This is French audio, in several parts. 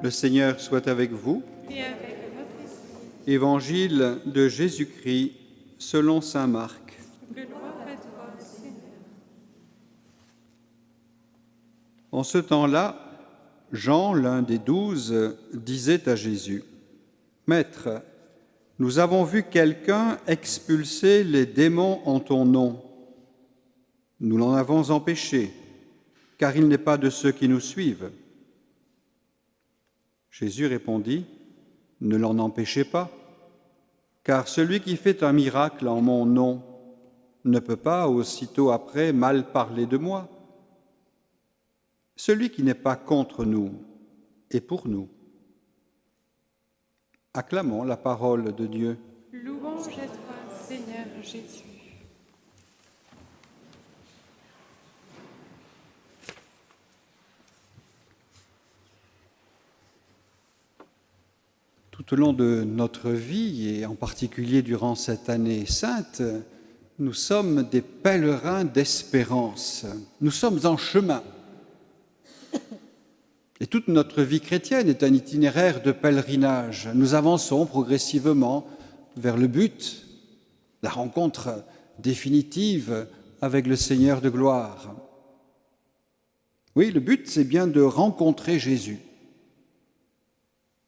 Le Seigneur soit avec vous. Et avec votre esprit. Évangile de Jésus-Christ selon saint Marc. Gloire à toi, Seigneur. En ce temps-là, Jean, l'un des 12, disait à Jésus : « Maître, nous avons vu quelqu'un expulser les démons en ton nom. Nous l'en avons empêché, car il n'est pas de ceux qui nous suivent. » Jésus répondit : « Ne l'en empêchez pas, car celui qui fait un miracle en mon nom ne peut pas aussitôt après mal parler de moi. Celui qui n'est pas contre nous est pour nous. » Acclamons la parole de Dieu. Louange à toi, Seigneur Jésus. Tout au long de notre vie, et en particulier durant cette année sainte, nous sommes des pèlerins d'espérance. Nous sommes en chemin. Et toute notre vie chrétienne est un itinéraire de pèlerinage. Nous avançons progressivement vers le but, la rencontre définitive avec le Seigneur de gloire. Oui, le but, c'est bien de rencontrer Jésus.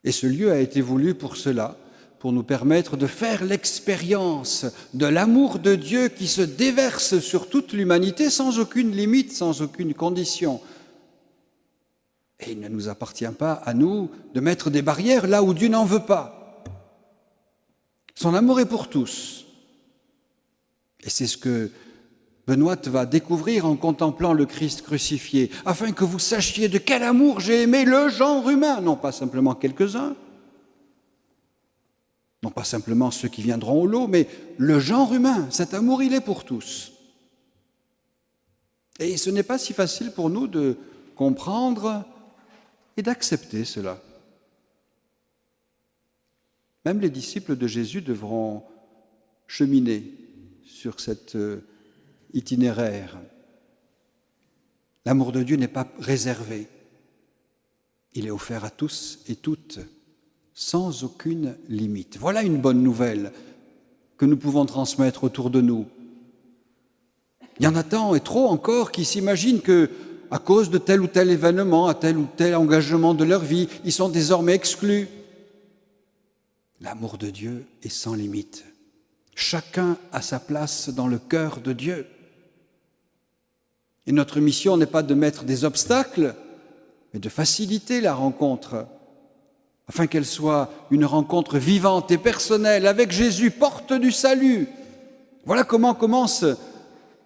Et ce lieu a été voulu pour cela, pour nous permettre de faire l'expérience de l'amour de Dieu qui se déverse sur toute l'humanité sans aucune limite, sans aucune condition. Et il ne nous appartient pas à nous de mettre des barrières là où Dieu n'en veut pas. Son amour est pour tous. Et c'est ce que Benoît va découvrir en contemplant le Christ crucifié, afin que vous sachiez de quel amour j'ai aimé le genre humain, non pas simplement quelques-uns, non pas simplement ceux qui viendront au lot, mais le genre humain. Cet amour, il est pour tous. Et ce n'est pas si facile pour nous de comprendre et d'accepter cela. Même les disciples de Jésus devront cheminer sur cet itinéraire. L'amour de Dieu n'est pas réservé. Il est offert à tous et toutes, sans aucune limite. Voilà une bonne nouvelle que nous pouvons transmettre autour de nous. Il y en a tant et trop encore qui s'imaginent que, à cause de tel ou tel événement, à tel ou tel engagement de leur vie, ils sont désormais exclus. L'amour de Dieu est sans limite. Chacun a sa place dans le cœur de Dieu. Et notre mission n'est pas de mettre des obstacles, mais de faciliter la rencontre, afin qu'elle soit une rencontre vivante et personnelle avec Jésus, porte du salut. Voilà comment commence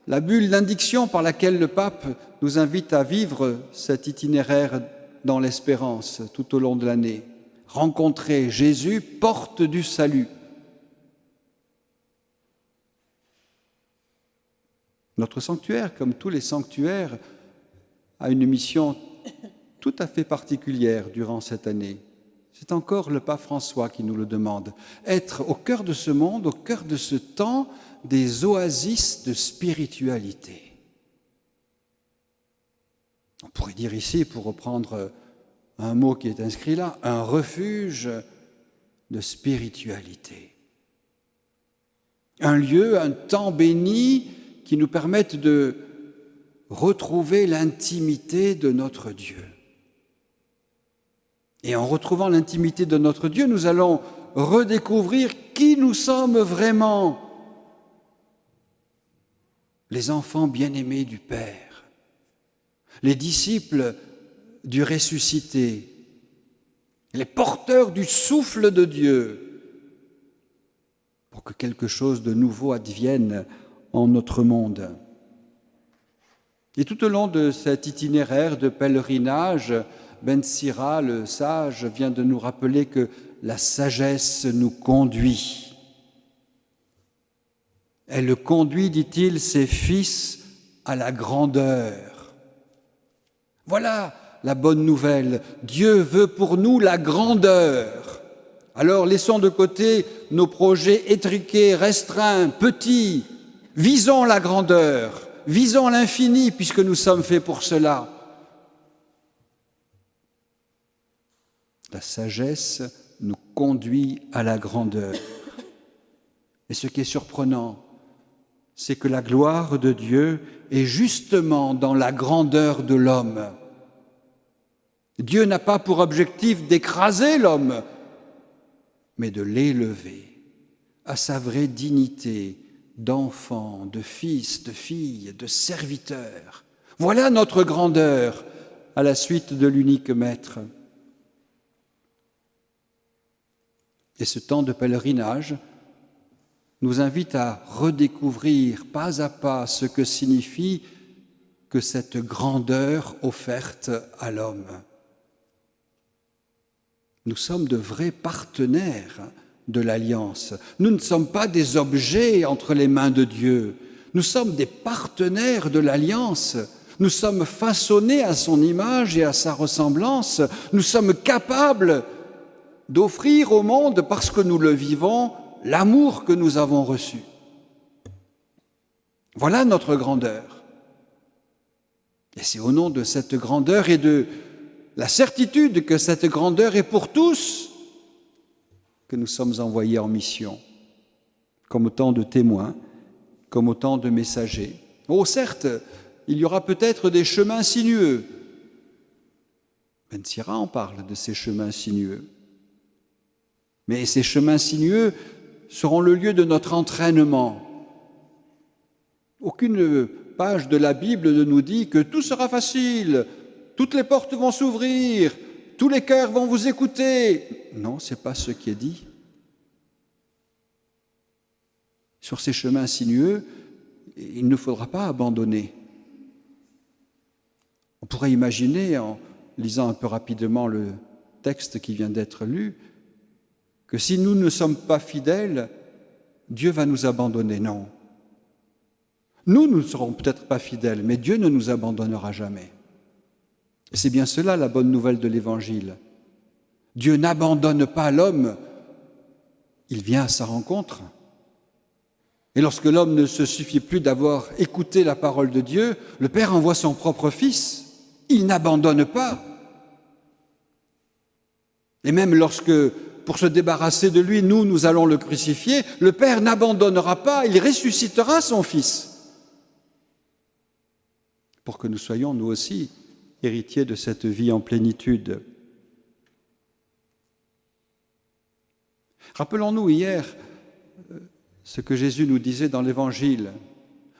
la bulle d'indiction par laquelle le pape nous invite à vivre cet itinéraire dans l'espérance tout au long de l'année. Rencontrer Jésus, porte du salut. Notre sanctuaire, comme tous les sanctuaires, a une mission tout à fait particulière durant cette année. C'est encore le pape François qui nous le demande. Être au cœur de ce monde, au cœur de ce temps, des oasis de spiritualité. On pourrait dire ici, pour reprendre un mot qui est inscrit là, un refuge de spiritualité. Un lieu, un temps béni qui nous permettent de retrouver l'intimité de notre Dieu. Et en retrouvant l'intimité de notre Dieu, nous allons redécouvrir qui nous sommes vraiment. Les enfants bien-aimés du Père, les disciples du ressuscité, les porteurs du souffle de Dieu, pour que quelque chose de nouveau advienne en notre monde. Et tout au long de cet itinéraire de pèlerinage, Ben Sira, le sage, vient de nous rappeler que la sagesse nous conduit. Elle conduit, dit-il, ses fils à la grandeur. Voilà la bonne nouvelle. Dieu veut pour nous la grandeur. Alors laissons de côté nos projets étriqués, restreints, petits. Visons la grandeur, visons l'infini, puisque nous sommes faits pour cela. La sagesse nous conduit à la grandeur. Et ce qui est surprenant, c'est que la gloire de Dieu est justement dans la grandeur de l'homme. Dieu n'a pas pour objectif d'écraser l'homme, mais de l'élever à sa vraie dignité d'enfant, de fils, de fille, de serviteur. Voilà notre grandeur à la suite de l'unique Maître. Et ce temps de pèlerinage nous invite à redécouvrir pas à pas ce que signifie que cette grandeur offerte à l'homme. Nous sommes de vrais partenaires de l'Alliance. Nous ne sommes pas des objets entre les mains de Dieu. Nous sommes des partenaires de l'Alliance. Nous sommes façonnés à son image et à sa ressemblance. Nous sommes capables d'offrir au monde, parce que nous le vivons, l'amour que nous avons reçu. Voilà notre grandeur. Et c'est au nom de cette grandeur et de la certitude que cette grandeur est pour tous que nous sommes envoyés en mission, comme autant de témoins, comme autant de messagers. Oh, certes, il y aura peut-être des chemins sinueux. Ben Sira en parle de ces chemins sinueux. Mais ces chemins sinueux seront le lieu de notre entraînement. Aucune page de la Bible ne nous dit que tout sera facile, toutes les portes vont s'ouvrir, tous les cœurs vont vous écouter. Non, ce n'est pas ce qui est dit. Sur ces chemins sinueux, il ne faudra pas abandonner. On pourrait imaginer, en lisant un peu rapidement le texte qui vient d'être lu, que si nous ne sommes pas fidèles, Dieu va nous abandonner. Non. Nous ne serons peut-être pas fidèles, mais Dieu ne nous abandonnera jamais. Et c'est bien cela la bonne nouvelle de l'Évangile. Dieu n'abandonne pas l'homme, il vient à sa rencontre. Et lorsque l'homme ne se suffit plus d'avoir écouté la parole de Dieu, le Père envoie son propre Fils. Il n'abandonne pas. Et même lorsque, pour se débarrasser de lui, nous allons le crucifier, le Père n'abandonnera pas, il ressuscitera son Fils, pour que nous soyons, nous aussi, héritiers de cette vie en plénitude. Rappelons-nous hier ce que Jésus nous disait dans l'Évangile.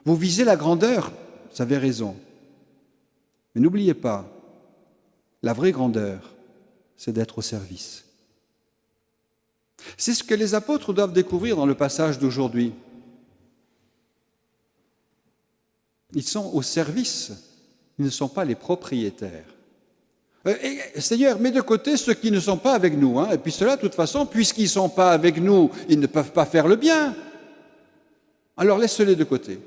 Vous visez la grandeur, vous avez raison. Mais n'oubliez pas, la vraie grandeur, c'est d'être au service. C'est ce que les apôtres doivent découvrir dans le passage d'aujourd'hui. Ils sont au service, ils ne sont pas les propriétaires. Seigneur, mets de côté ceux qui ne sont pas avec nous. Et puis ceux-là, de toute façon, puisqu'ils ne sont pas avec nous, ils ne peuvent pas faire le bien. Alors laisse-les de côté.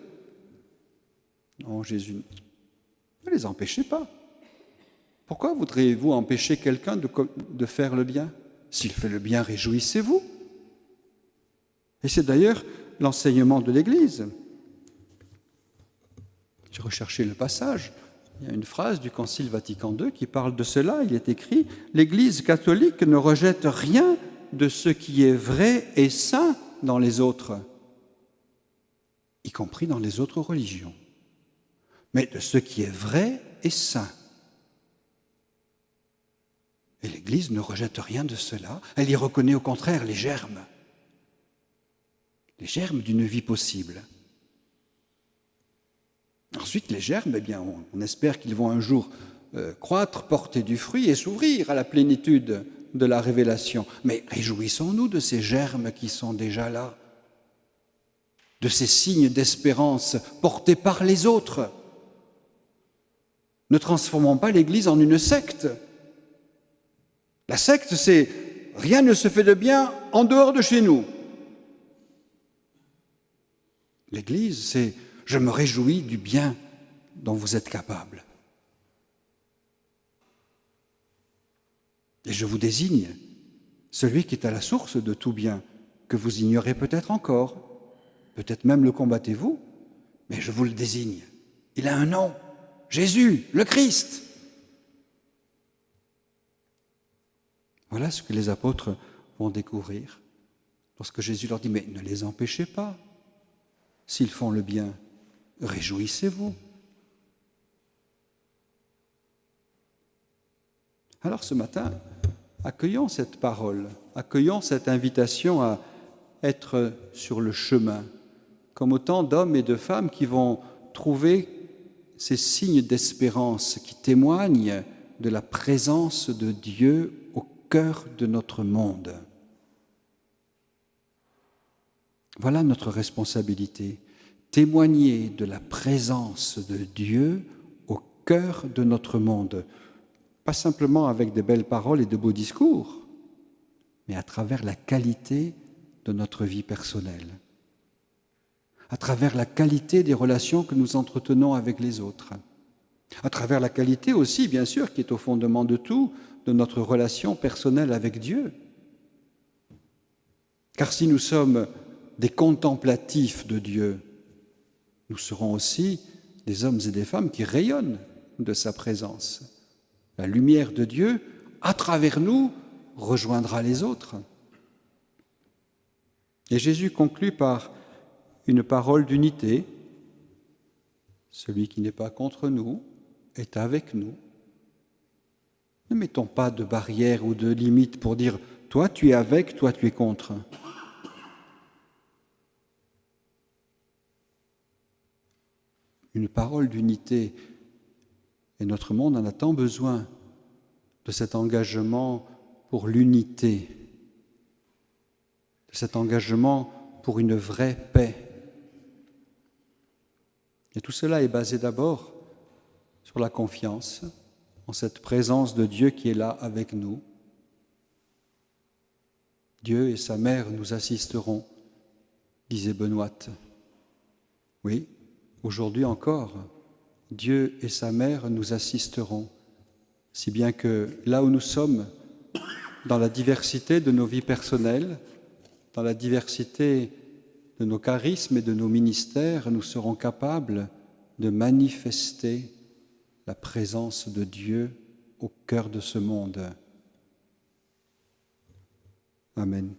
Non, Jésus, ne les empêchez pas. Pourquoi voudriez-vous empêcher quelqu'un de faire le bien? S'il fait le bien, réjouissez-vous. Et c'est d'ailleurs l'enseignement de l'Église. J'ai recherché le passage. Il y a une phrase du Concile Vatican II qui parle de cela. Il est écrit « L'Église catholique ne rejette rien de ce qui est vrai et saint dans les autres, y compris dans les autres religions, mais de ce qui est vrai et saint. » Et l'Église ne rejette rien de cela. Elle y reconnaît au contraire les germes d'une vie possible. Ensuite, les germes, eh bien, on espère qu'ils vont un jour croître, porter du fruit et s'ouvrir à la plénitude de la révélation. Mais réjouissons-nous de ces germes qui sont déjà là, de ces signes d'espérance portés par les autres. Ne transformons pas l'Église en une secte. La secte, c'est « rien ne se fait de bien en dehors de chez nous ». L'Église, c'est « je me réjouis du bien dont vous êtes capable. Et je vous désigne celui qui est à la source de tout bien, que vous ignorez peut-être encore, peut-être même le combattez-vous, mais je vous le désigne. Il a un nom, Jésus, le Christ. Voilà ce que les apôtres vont découvrir. Lorsque Jésus leur dit, mais ne les empêchez pas. S'ils font le bien, réjouissez-vous. Alors ce matin, accueillons cette parole, accueillons cette invitation à être sur le chemin, comme autant d'hommes et de femmes qui vont trouver ces signes d'espérance qui témoignent de la présence de Dieu au cœur de notre monde. Voilà notre responsabilité, témoigner de la présence de Dieu au cœur de notre monde. Pas simplement avec de belles paroles et de beaux discours, mais à travers la qualité de notre vie personnelle, à travers la qualité des relations que nous entretenons avec les autres, à travers la qualité aussi, bien sûr, qui est au fondement de tout, de notre relation personnelle avec Dieu. Car si nous sommes des contemplatifs de Dieu, nous serons aussi des hommes et des femmes qui rayonnent de sa présence. La lumière de Dieu, à travers nous, rejoindra les autres. Et Jésus conclut par une parole d'unité. Celui qui n'est pas contre nous est avec nous. Ne mettons pas de barrières ou de limites pour dire « toi tu es avec, toi tu es contre ». Une parole d'unité. Et notre monde en a tant besoin de cet engagement pour l'unité, de cet engagement pour une vraie paix. Et tout cela est basé d'abord sur la confiance en cette présence de Dieu qui est là avec nous. Dieu et sa mère nous assisteront, disait Benoît. Oui, aujourd'hui encore, Dieu et sa mère nous assisteront, si bien que là où nous sommes, dans la diversité de nos vies personnelles, dans la diversité de nos charismes et de nos ministères, nous serons capables de manifester la présence de Dieu au cœur de ce monde. Amen.